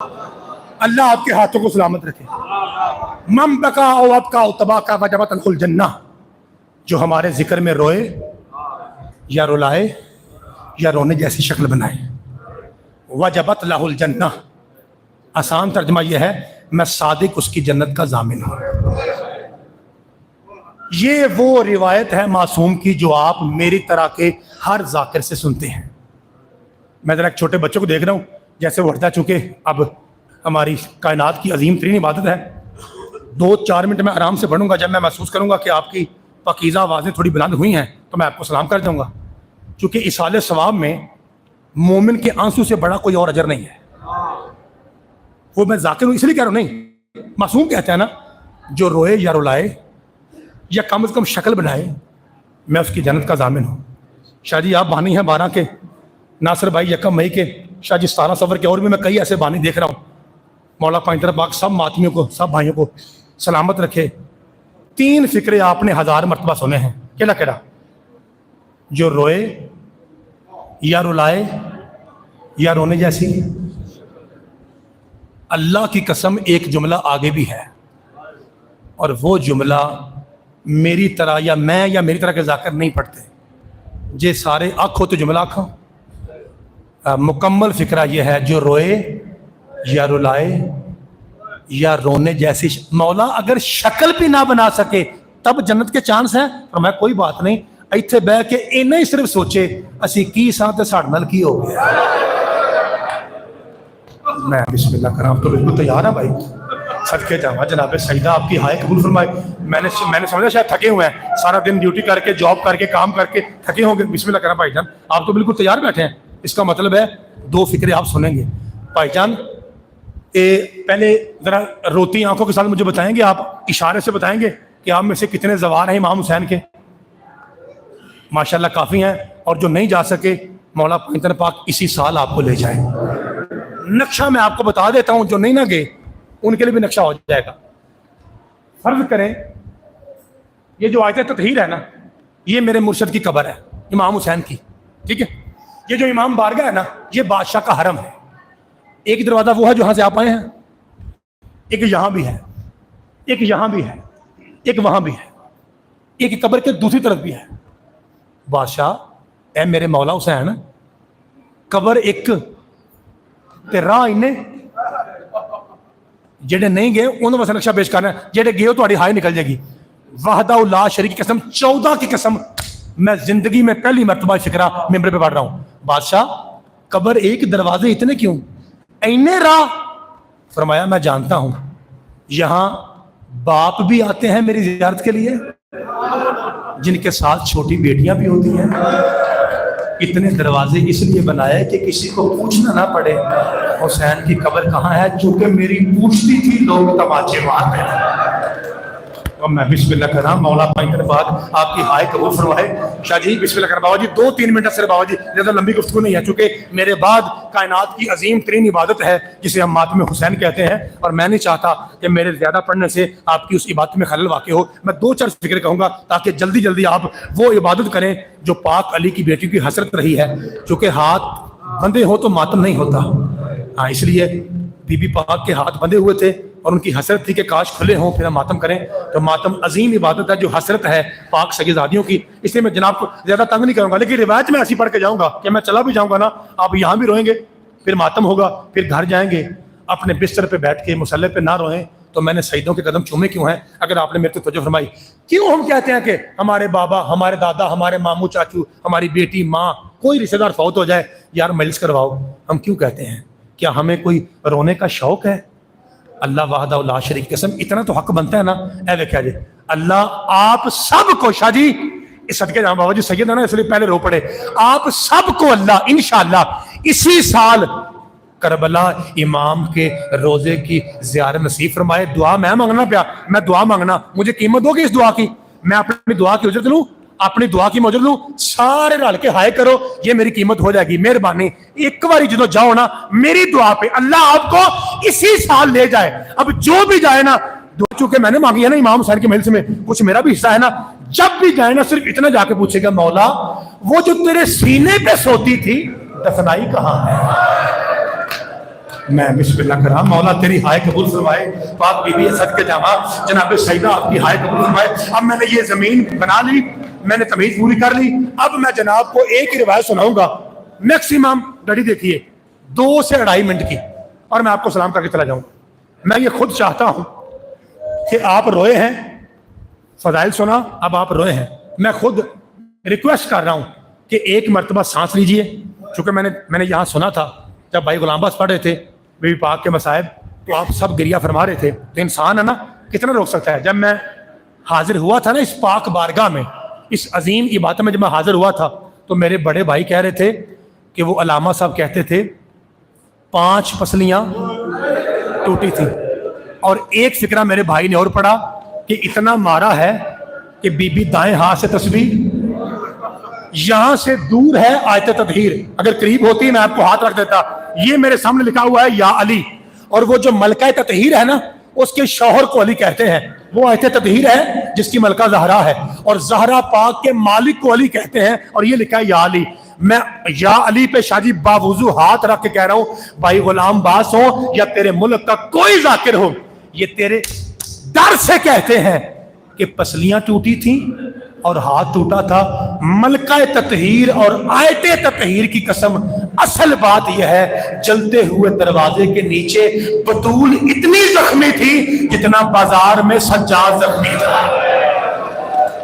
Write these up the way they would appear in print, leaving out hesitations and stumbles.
اللہ آپ کے ہاتھوں کو سلامت رکھے. من بکا او ابکا او تباکا وجبت له الجنہ. جو ہمارے ذکر میں روئے یا رلائے یا رونے جیسی شکل بنائے, وجبت له الجنہ. آسان ترجمہ یہ ہے میں صادق اس کی جنت کا ضامن ہوں. یہ وہ روایت ہے معصوم کی جو آپ میری طرح کے ہر ذاکر سے سنتے ہیں. میں ذرا ایک چھوٹے بچوں کو دیکھ رہا ہوں, جیسے وہ اٹھتا, چونکہ اب ہماری کائنات کی عظیم ترین عبادت ہے, 2-4 منٹ میں آرام سے پڑھوں گا. جب میں محسوس کروں گا کہ آپ کی پاکیزہ آوازیں تھوڑی بلند ہوئی ہیں تو میں آپ کو سلام کر دوں گا, چونکہ ایصال ثواب میں مومن کے آنسو سے بڑا کوئی اور اجر نہیں ہے. وہ میں ذاکر ہوں اس لیے کہہ رہا ہوں, نہیں, معصوم کہتے ہیں نا جو روئے یا رلائے یا کم از کم شکل بنائے میں اس کی جنت کا ضامن ہوں. شاہ جی آپ بانی ہیں 12 کے, ناصر بھائی 1 مئی کے, شاہ جی 17 صفر کے, اور بھی میں کئی ایسے بانی دیکھ رہا ہوں. مولا پائنتر پاک سب ماتمیوں کو, سب بھائیوں کو سلامت رکھے. 3 فکرے آپ نے 1000 مرتبہ سنے ہیں. کہنا کہنا جو روئے یا رلائے یا رونے جیسی. اللہ کی قسم ایک جملہ آگے بھی ہے, اور وہ جملہ میری طرح یا میں یا میری طرح کے ذاکر نہیں پڑھتے. جے سارے آنکھ ہو تو جملہ آنکھوں. مکمل فکرہ یہ ہے جو روئے یا رلائے یا رونے جیسی. مولا اگر شکل بھی نہ بنا سکے تب جنت کے چانس ہیں. اور میں کوئی بات نہیں, ایتھے بہ کے اینا ہی صرف سوچے اسی کی ساں تے ساڈے نال کی ہو گیا. میں بسم اللہ کرام تو بالکل تیار ہوں بھائی. صدقے جاواں جناب سیدہ آپ کی ہائے قبول فرمائے. میں نے سمجھا شاید تھکے ہوئے ہیں, سارا دن ڈیوٹی کر کے جاب کر کے کام کر کے تھکے ہوں گے. بسم اللہ کرام بھائی جان, آپ تو بالکل تیار بیٹھے ہیں. اس کا مطلب ہے 2 فکرے آپ سنیں گے. بھائی جان پہلے ذرا روتی آنکھوں کے ساتھ مجھے بتائیں گے, آپ اشارے سے بتائیں گے کہ آپ میں سے کتنے زوار ہیں امام حسین کے. ماشاءاللہ کافی ہیں. اور جو نہیں جا سکے مولا پائنتر پاک اسی سال آپ کو لے جائیں. نقشہ میں آپ کو بتا دیتا ہوں, جو نہیں نہ گئے ان کے لیے بھی نقشہ ہو جائے گا. فرض کریں یہ جو آیت تطہیر ہے نا, یہ میرے مرشد کی قبر ہے امام حسین کی, ٹھیک ہے. یہ جو امام بارگاہ ہے نا, یہ بادشاہ کا حرم ہے. ایک دروازہ وہ ہے جہاں سے آپ آئے ہیں, ایک یہاں بھی ہے, ایک یہاں بھی ہے, ایک وہاں بھی ہے, ایک قبر کے دوسری طرف بھی ہے. بادشاہ اے میرے مولا حسین, قبر ایک تے راہ انہیں, جڑے نہیں گئے انہوں نے نقشہ پیش کرنا ہے, جڑے گئے ہو تو ہائی نکل جائے گی. وحدہ لا شریک کی قسم 14 کی قسم میں زندگی میں پہلی مرتبہ فکرہ ممبر پہ پڑھ رہا ہوں. بادشاہ قبر ایک, دروازے اتنے کیوں, اینے راہ؟ فرمایا میں جانتا ہوں یہاں باپ بھی آتے ہیں میری زیارت کے لیے, جن کے ساتھ چھوٹی بیٹیاں بھی ہوتی ہیں. اتنے دروازے اس لیے بنائے کہ کسی کو پوچھنا نہ پڑے حسین کی قبر کہاں ہے, چونکہ میری پوچھتی تھی لوگ تماچے مارتے ہیں. اور میں بسم اللہ کر رہا ہوں. مولا پائنتر پاک آپ کی ہائے قبول فرمائے. شاہ جی بسم اللہ کر. بابا جی 2-3 منٹ سے, بابا جی زیادہ لمبی گفتگو نہیں ہے, چونکہ میرے بعد کائنات کی عظیم ترین عبادت ہے جسے ہم ماتم حسین کہتے ہیں, اور میں نہیں چاہتا کہ میرے زیادہ پڑھنے سے آپ کی اس عبادت میں خلل واقع ہو. میں 2-4 فکر کہوں گا تاکہ جلدی جلدی آپ وہ عبادت کریں جو پاک علی کی بیٹی کی حسرت رہی ہے. چونکہ ہاتھ بندے ہو تو ماتم نہیں ہوتا. ہاں, اس لیے بی بی پاک کے ہاتھ بندے ہوئے تھے اور ان کی حسرت تھی کہ کاش کھلے ہوں پھر ہم ماتم کریں. تو ماتم عظیم عبادت ہے جو حسرت ہے پاک سیدزادیوں کی. اس لیے میں جناب کو زیادہ تنگ نہیں کروں گا, لیکن روایت میں ایسی پڑھ کے جاؤں گا کہ میں چلا بھی جاؤں گا نا, آپ یہاں بھی روئیں گے, پھر ماتم ہوگا, پھر گھر جائیں گے, اپنے بستر پہ بیٹھ کے مصلی پہ نہ روئیں. تو میں نے سیدوں کے قدم چومے کیوں ہیں؟ اگر آپ نے میرے کو توجہ فرمائی. کیوں ہم کہتے ہیں کہ ہمارے بابا, ہمارے دادا, ہمارے ماموں چاچو, ہماری بیٹی, ماں, کوئی رشتہ دار فوت ہو جائے, یار مجلس کرواؤ, ہم کیوں کہتے ہیں؟ کیا ہمیں کوئی رونے کا شوق ہے؟ اللہ وحدہ لا شریک قسم اتنا تو حق بنتا ہے نا. اے دیکھا جی اللہ آپ سب کو, شاہ جی اس صدقے جہاں بابا جی سید ہے نا اس لیے پہلے رو پڑے, آپ سب کو اللہ انشاءاللہ اسی سال کربلا امام کے روزے کی زیارت نصیب فرمائے. دعا میں مانگنا پیا, میں دعا مانگنا, مجھے قیمت دو گی اس دعا کی, میں اپنی دعا کی اجرت لوں, اپنی دعا کی موجود لوں. سارے رل کے ہائے کرو, یہ میری قیمت ہو جائے گی. مہربانی ایک باری جدو جاؤ نا میری دعا پہ اللہ آپ کو اسی سال لے جائے. اب جو بھی جائے نا, چونکہ میں نے مانگی ہے نا امام حسین کے مجلس میں, کچھ میرا بھی حصہ ہے نا, جب بھی جائے نا صرف اتنا جا کے پوچھے گا مولا وہ جو تیرے سینے پہ سوتی تھی دفنائی کہاں ہے؟ میں بسملہ کرا مولا تیری ہائے قبول فرمائے، پاک بی بی صدقے جاواں جناب سیدہ آپ کی ہائے قبول فرمائے۔ اب میں نے یہ زمین بنا لی، میں نے تمیز پوری کر لی، اب میں جناب کو ایک ہی روایت سناؤں گا، میکسیمم گھڑی دیکھیے 2 سے 2.5 منٹ کی، اور میں آپ کو سلام کر کے چلا جاؤں۔ میں یہ خود چاہتا ہوں کہ آپ روئے ہیں، فضائل سنا، اب آپ روئے ہیں، میں خود ریکویسٹ کر رہا ہوں کہ ایک مرتبہ سانس لیجئے، چونکہ میں نے یہاں سنا تھا جب بھائی غلام باز پڑھ رہے تھے بی بی پاک کے مصائب، تو آپ سب گریہ فرما رہے تھے، تو انسان ہے نا کتنا روک سکتا ہے۔ جب میں حاضر ہوا تھا نا اس پاک بارگاہ میں، اس عظیم عبادت میں جب میں حاضر ہوا تھا، تو میرے بڑے بھائی کہہ رہے تھے کہ وہ علامہ صاحب کہتے تھے 5 پسلیاں ٹوٹی تھی، اور ایک فکرہ میرے بھائی نے اور پڑھا کہ اتنا مارا ہے کہ بی بی دائیں ہاتھ سے تسبیح، یہاں سے دور ہے آیت تطہیر، اگر قریب ہوتی میں آپ کو ہاتھ رکھ دیتا۔ یہ میرے سامنے لکھا ہوا ہے یا علی، اور وہ جو ملکہ تطہیر ہے نا اس کے شوہر کو علی کہتے ہیں، وہ آیت تطہیر ہے جس کی ملکہ زہرا ہے، اور زہرا پاک کے مالک کو علی کہتے ہیں، اور یہ لکھا ہے یا علی۔ میں یا علی پہ شاہ جی باوضو ہاتھ رکھ کے کہہ رہا ہوں، بھائی غلام باز ہو یا تیرے ملک کا کوئی ذاکر ہو، یہ تیرے ڈر سے کہتے ہیں کہ پسلیاں ٹوٹی تھیں اور ہاتھ ٹوٹا تھا۔ ملکہ تطہیر اور آیت تطہیر کی قسم، اصل بات یہ ہے جلتے ہوئے دروازے کے نیچے بطول اتنی زخمی تھی جتنا بازار میں سجاد زخمی تھا۔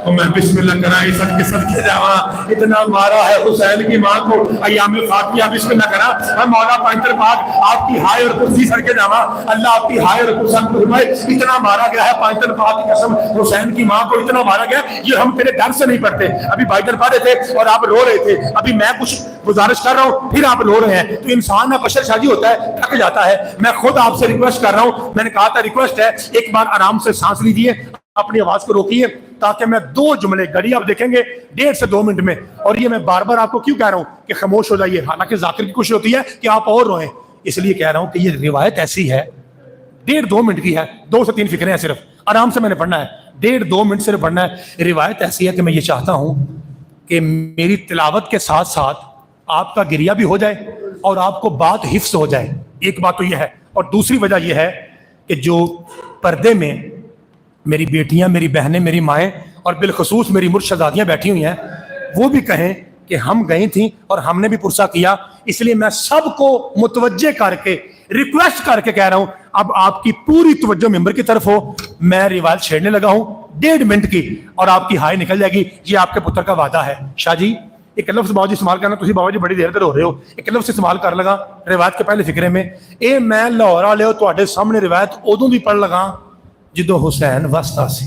اور میں بسم اللہ کرائیں صدقے جاواں، اتنا مارا ہے حسین کی ماں کو ایام فاطمیہ، بسم اللہ کرا میں مولا پائنتر پاک آپ کی ہائے اور کرسی صدقے جاواں، اللہ آپ کی ہائے اور کرسی فرمائے۔ اتنا مارا گیا ہے پائنتر پاک کی قسم، حسین کی ماں کو اتنا مارا گیا، یہ ہم تیرے ڈر سے نہیں پڑھتے۔ ابھی بھائی جان پڑھ رہے تھے اور آپ رو رہے تھے، ابھی میں کچھ گزارش کر رہا ہوں پھر آپ رو رہے ہیں، تو انسان نہ بشر شاجی ہوتا ہے، تھک جاتا ہے۔ میں خود آپ سے ریکویسٹ کر رہا ہوں، میں نے کہا تھا ریکویسٹ ہے ایک بار آرام سے سانس لیجئے، اپنی آواز کو روکیے، تاکہ میں 2 جملے گھڑی آپ دیکھیں گے 1.5 سے 2 منٹ میں، اور یہ میں بار بار آپ کو کیوں کہہ رہا ہوں کہ خاموش ہو جائیے، حالانکہ ذاکر کی کوشش ہوتی ہے کہ آپ اور روئیں، اس لیے کہہ رہا ہوں کہ یہ روایت ایسی ہے 1.5-2 منٹ کی ہے، 2 سے 3 فکریں ہیں صرف، آرام سے میں نے پڑھنا ہے، 1.5-2 منٹ صرف پڑھنا ہے۔ روایت ایسی ہے کہ میں یہ چاہتا ہوں کہ میری تلاوت کے ساتھ ساتھ آپ کا گریہ بھی ہو جائے اور آپ کو بات حفظ ہو جائے، ایک بات تو یہ ہے، اور دوسری وجہ یہ ہے کہ جو پردے میں میری بیٹیاں، میری بہنیں، میری مائیں اور بالخصوص میری مرشدادیاں بیٹھی ہوئی ہیں، وہ بھی کہیں کہ ہم گئی تھیں اور ہم نے بھی پرسہ کیا، اس لیے میں سب کو متوجہ کر کے ریکویسٹ کر کے کہہ رہا ہوں اب آپ کی پوری توجہ ممبر کی طرف ہو۔ میں روایت چھیڑنے لگا ہوں 1.5 منٹ کی، اور آپ کی ہائے نکل جائے گی، یہ آپ کے پتر کا وعدہ ہے۔ شاہ جی ایک لفظ بابا جی استعمال کرنا، تسی بابا جی بڑی دیر ہو رہے ہو، ایک لفظ استعمال کر لگا روایت کے پہلے فکرے میں، اے میں لاہور والے تواڈے سامنے روایت ادوں بھی پڑھ لگا جدو حسین وسطا سی۔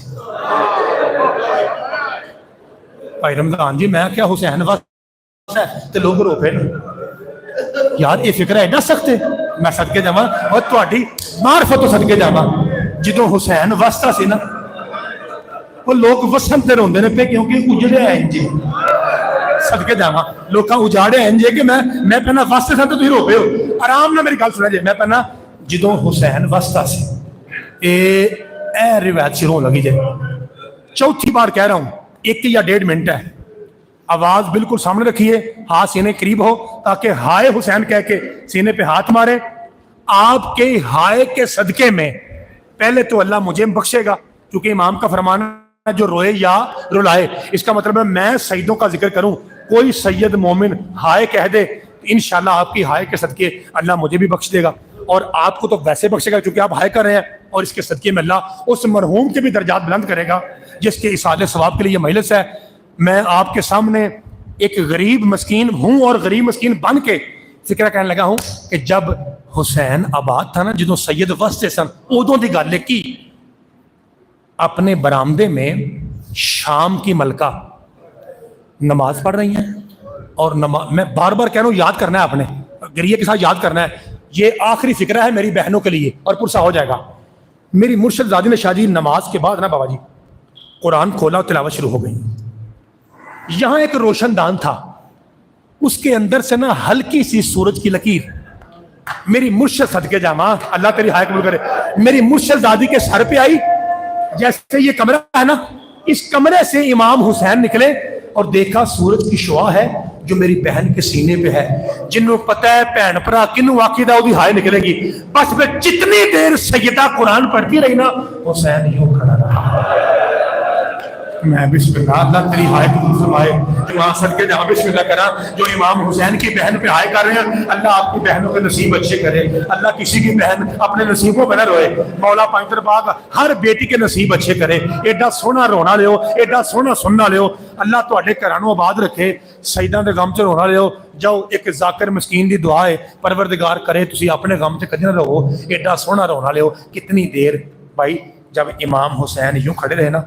بھائی رمضان جی میں کیا حسین وسطا ہے تے لوگ رو پے یار، یہ فکر ایڈا سخت ہے، میں صدقے جاواں اور تہاڈی معرفت تو صدقے جاواں، جدو حسین وسطا سی نا وہ لوگ وسن تے روندے نے پے کیونکہ اجڑے ہیں جی، صدقے جاواں لوکاں اجاڑے ہیں جی کہ میں پہنا واسطے سن تے تسی رو پے ہو۔ آرام نال میری گل سنا جی، میں پہنا جدو حسین وسطا سی، اے روایت شروع لگی جائے، چوتھی بار کہہ رہا ہوں 1 یا 1.5 منٹ ہے، آواز بالکل سامنے رکھیے، ہاتھ سینے قریب ہو تاکہ ہائے حسین کہہ کے سینے پہ ہاتھ مارے۔ آپ کے ہائے کے صدقے میں پہلے تو اللہ مجھے بخشے گا، کیونکہ امام کا فرمان ہے جو روئے یا رلائے، اس کا مطلب ہے میں سیدوں کا ذکر کروں، کوئی سید مومن ہائے کہہ دے انشاءاللہ آپ کی ہائے کے صدقے اللہ مجھے بھی بخش دے گا، اور آپ کو تو ویسے بخشے گا کیونکہ آپ ہائے کر رہے ہیں، اور اس کے صدقے میں اللہ اس مرحوم کے بھی درجات بلند کرے گا جس کے اصالہ ثواب کے لیے یہ مجلس ہے۔ میں آپ کے سامنے ایک غریب مسکین ہوں اور غریب مسکین بن کے فکرہ کہنے لگا ہوں کہ جب حسین آباد تھا نا، جدوں سید وسطے سن، ادوں دی گل کی اپنے برآمدے میں شام کی ملکہ نماز پڑھ رہی ہیں، اور میں بار بار کہہ رہا ہوں یاد کرنا ہے، آپ نے گریہ کے ساتھ یاد کرنا ہے، یہ آخری فکرہ ہے میری بہنوں کے لیے اور پرسہ ہو جائے گا۔ میری مرشد زادی نے شاہ جی نماز کے بعد نا بابا جی قرآن کھولا اور تلاوت شروع ہو گئی، یہاں ایک روشن دان تھا، اس کے اندر سے نا ہلکی سی سورج کی لکیر، میری مرشد صدقے جاواں اللہ تیری ہائے قبول کرے، میری مرشد زادی کے سر پہ آئی، جیسے یہ کمرہ ہے نا، اس کمرے سے امام حسین نکلے اور دیکھا سورج کی شعاع ہے، جو میری بہن کے سینے پہ ہے, جنہوں پتہ ہے بہن بھرا کنوں عقیدہ وہ ہائے نکلے گی, بس میں جتنی دیر سیدہ قرآن پڑھتی رہی نا, حسین یوں کھڑا رہا. میں بسم اللہ, اللہ تیری ہائے قبول فرمائے. جو وہاں صدقے جہاں بسم اللہ کرا, جو امام حسین کی بہن پہ ہائے کر رہے ہیں, اللہ آپ کی بہنوں کے نصیب اچھے کرے. اللہ کسی کی بہن اپنے نصیبوں پہ نہ روئے. مولا پائنتر پاک ہر بیٹی کے نصیب اچھے کرے. ایڈا سونا رونا لے, ایڈا سونا سننا لے. اللہ تواڈے گھرانوں آباد رکھے. سیداں دے غم چ رونا لے. جاؤ ایک ذاکر مسکین دی دعا ہے, پروردگار کرے تسی اپنے غم تے کدی نہ رہو. ایڈا سونا رونا لے. کتنی دیر بھائی جب امام حسین یوں کھڑے رہے نا,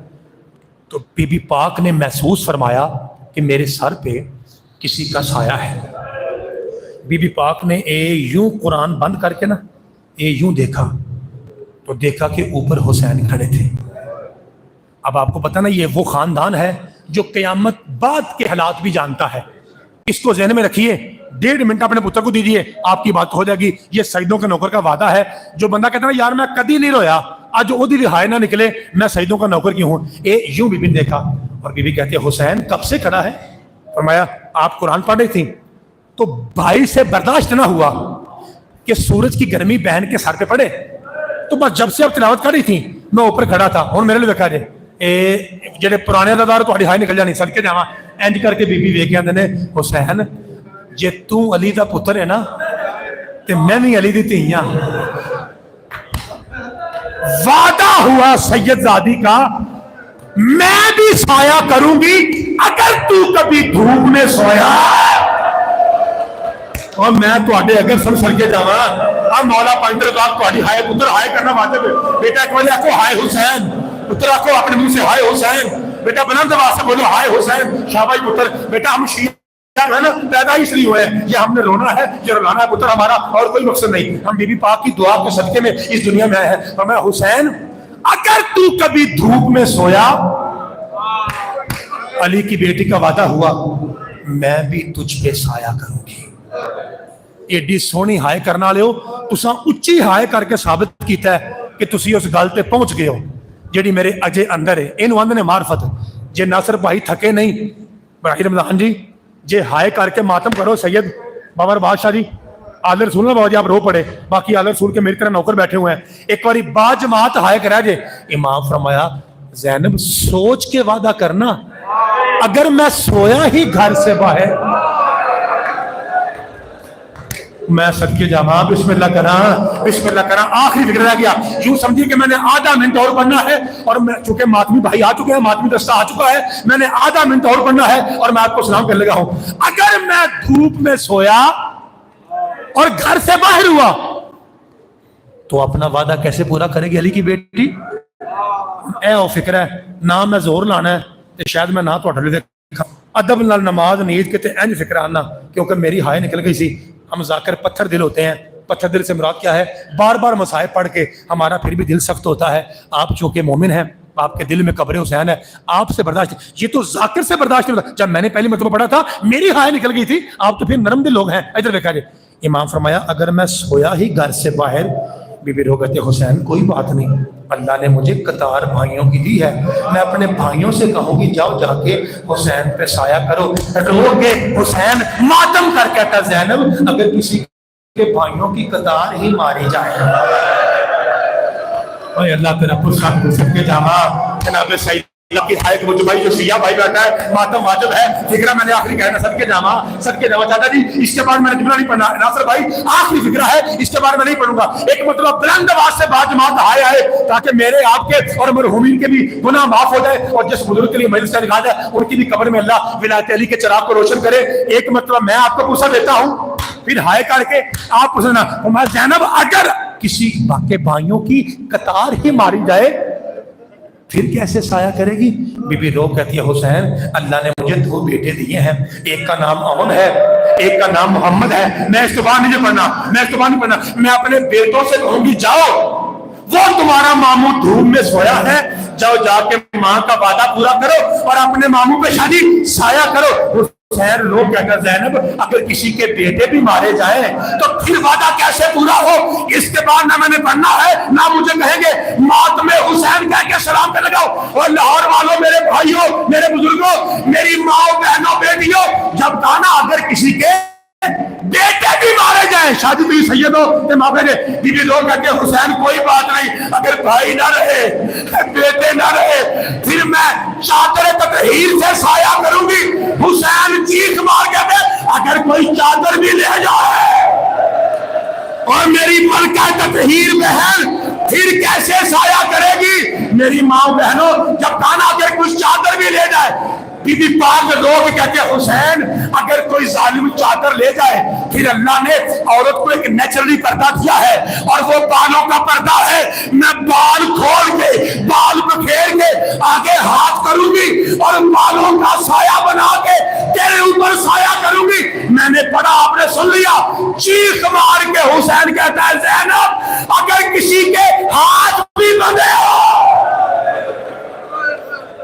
تو بی بی پاک نے محسوس فرمایا کہ میرے سر پہ کسی کا سایہ ہے. بی بی پاک نے یوں قرآن بند کر کے نا یوں دیکھا, تو دیکھا کہ اوپر حسین کھڑے تھے. اب آپ کو پتا نا یہ وہ خاندان ہے جو قیامت بعد کے حالات بھی جانتا ہے. اس کو ذہن میں رکھیے, 1.5 منٹ اپنے پتر کو دیجیے, آپ کی بات ہو جائے گی. یہ سیدوں کے نوکر کا وعدہ ہے. جو بندہ کہتا ہے یار میں کدی نہیں رویا, آج وہ رہائے نہ نکلے, میں سیدوں کا نوکر کیوں ہوں. یوں بی بی نے دیکھا, اور بی بی کہتی ہے حسین کب سے کھڑا ہے؟ فرمایا آپ قرآن پڑھ رہی تھیں. تو بھائی سے برداشت نہ ہوا کہ سورج کی گرمی بہن کے سر پہ پڑے, تو بس جب سے اب تلاوت کر رہی تھی میں اوپر کھڑا تھا. اور میرے لیے دیکھا جائے جڑے پرانے ادادار تو ہائے نکل جانی سڑکے جاواں اینج کر کے بی بی ویکھ آندے نے حسین جے تو علی دا پتر ہے نا تے میں بھی علی دی دھی ہاں. وعدہ ہوا سید زادی کا, میں بھی سایہ کروں گی اگر تو کبھی دھوپ میں سویا. اور میں تواڈے اگر سر کے جاواں, اب مولا پائنتر پاک تواڈی ہائے پتر ہائے کرنا واجب ہے. بیٹا ایک بار آکھو ہائے حسین, پتر آکھو اپنے منہ سے ہائے حسین. بیٹا بلند آواز سے بولو ہائے حسین. شاباش پتر. بیٹا ہم شیعہ ہے نا, پیدا اس لیے ہوئے, یہ ہم نے رونا ہے, یہ رولانا ہے پتر ہمارا, اور کوئی مقصد نہیں. ہم بی بی پاک کی دعا کے صدقے میں اس دنیا میں آئے ہیں. اور میں حسین اگر تو کبھی دھوپ میں سویا, علی کی بیٹی کا وعدہ ہوا میں بھی تجھ پہ سایہ کروں گی. ایڈی سونی ہائے کرنا لے ہو, تساں اچھی ہائے کر کے ثابت کیتا ہے کہ تسی اس گل تے پہنچ گئے ہو جیڑی میرے اجے اندر ہے. اینو آندے نے معرفت. جے ناصر بھائی تھکے نہیں, بھائی رمضان جی جے ہائے کر کے ماتم کرو, سید بابر بادشاہ جی آل رسول نہ بابا جی آپ رو پڑے, باقی آل رسول کے میری طرح نوکر بیٹھے ہوئے ہیں, ایک باری با جماعت ہائے کرا جے. امام فرمایا زینب سوچ کے وعدہ کرنا, اگر میں سویا ہی گھر سے باہر, میں صدقے جاواں بسم اللہ کرا, بسم اللہ کرا. آخری فکر رہ گیا, یوں سمجھیے کہ میں نے آدھا منٹ اور پڑھنا ہے, اور میں چونکہ ماتمی بھائی آ چکے ہیں, ماتمی دستہ آ چکا ہے, میں نے آدھا منٹ اور پڑھنا ہے اور میں آپ کو سلام کرنے لگا ہوں. اگر میں دھوپ میں سویا اور گھر سے باہر ہوا تو اپنا وعدہ کیسے پورا کرے گی علی کی بیٹی؟ اے او فکر ہے نہ میں زور لانا ہے تے شاید میں نہ تواڈے لے دیکھا. ادب نال نماز نیت کے تے انج فکر آنا, کیونکہ میری ہائے نکل گئی سی. ہم ذاکر پتھر دل ہوتے ہیں. پتھر دل سے مراد کیا ہے؟ بار بار مصائب پڑھ کے ہمارا پھر بھی دل سخت ہوتا ہے. آپ چونکہ مومن ہیں, آپ کے دل میں قبر حسین ہے, آپ سے برداشت, یہ تو ذاکر سے برداشت نہیں ہوتا. جب میں نے پہلی مرتبہ پڑھا تھا میری ہائے نکل گئی تھی, آپ تو پھر نرم دل لوگ ہیں. ادھر دیکھا جائے, امام فرمایا اگر میں سویا ہی گھر سے باہر, بی بی رو کہتے حسین کوئی بات نہیں, اللہ نے مجھے قطار بھائیوں کی دی ہے, میں اپنے بھائیوں سے کہوں گی جاؤ جا کے حسین پہ سایہ کرو. رو گے حسین ماتم کر کہتا زینب اگر کسی کے بھائیوں کی قطار ہی ماری جائے. اوہ اللہ تیرا پرسان کو سب کے جاما. جناب سید اللہ کی ہائے کو بھائی جو سیاہ بھائی بیٹھا ہے, ماتم واجب ہے. فکرہ میں نے آخری کہنا سب کے جاما, سب کے جاما. چاہتا جی اس کے بعد میں نے جملہ نہیں پڑھنا, ناصر بھائی آخری فکرہ ہے, اس کے بعد میں نہیں پڑھوں گا. ایک مطلب بلند آواز سے با جماعت ہائے آئے تاکہ میرے آپ کے اور مرحومین کے بھی گناہ معاف ہو جائے, اور جس بزرگ کے لیے مجلس کا نکال جائے ان کی بھی قبر میں اللہ ولایت علی کے چراغ کو روشن کرے. ایک مطلب میں آپ کو پوچھا دیتا ہوں, پھر ہائے کر کے آپ پوچھنا زینب اگر کسی کے بھائیوں کی قطار ہی ماری جائے پھر کیسے سایہ کرے گی؟ بی بی رو کہتی ہے حسین اللہ نے مجھے 2 بیٹے دیے ہیں, ایک کا نام اون ہے, ایک کا نام محمد ہے. میں اس کے بعد نہیں پڑھنا, میں اس کے بعد نہیں پڑھنا. میں اپنے بیٹوں سے کہوں گی جاؤ وہ تمہارا ماموں دھوپ میں سویا ہے، جاؤ جا کے ماں کا وعدہ پورا کرو اور اپنے ماموں پہ شادی سایہ کرو۔ خیر لوگ کہتے ہیں زینب اگر کسی کے بیٹے بھی مارے جائیں تو پھر وعدہ کیسے پورا ہو؟ اس کے بعد نہ میں نے پڑھنا ہے نہ مجھے کہیں گے ماتم حسین کہہ کے سلام پہ لگاؤ۔ اور لاہور والوں، میرے بھائیوں، میرے بزرگوں، میری ماں بہنوں، بیٹیوں، جب کہنا اگر کسی کے بیٹے بھی مارے جائیں، شادی بھی سید ہو کہ ماں بہنے بی بی لوگ کہتے ہیں حسین کوئی بات نہیں، اگر بھائی نہ رہے بیٹے نہ رہے پھر میں چادر تطہیر سے سایہ کروں گی۔ حسین چیخ مار کے دے اگر کوئی چادر بھی لے جائے اور میری ملکہ تطہیر بہن پھر کیسے سایہ کرے گی؟ میری ماں بہنوں جب کہنا اگر کچھ چادر بھی لے جائے، بی بی پاک لوگ کہتے ہیں حسین اگر کوئی ظالم چادر لے جائے، پھر اللہ نے عورت کو ایک نیچرلی پردہ دیا ہے اور وہ بالوں کا پردہ ہے، میں بال کھول کے بال بکھیر کے آگے ہاتھ کروں گی اور بالوں کا سایہ بنا کے تیرے اوپر سایہ کروں گی۔ میں نے پڑھا، آپ نے سن لیا، چیخ مار کے حسین کہتا ہے زینب اگر کسی کے ہاتھ بھی بندھے ہو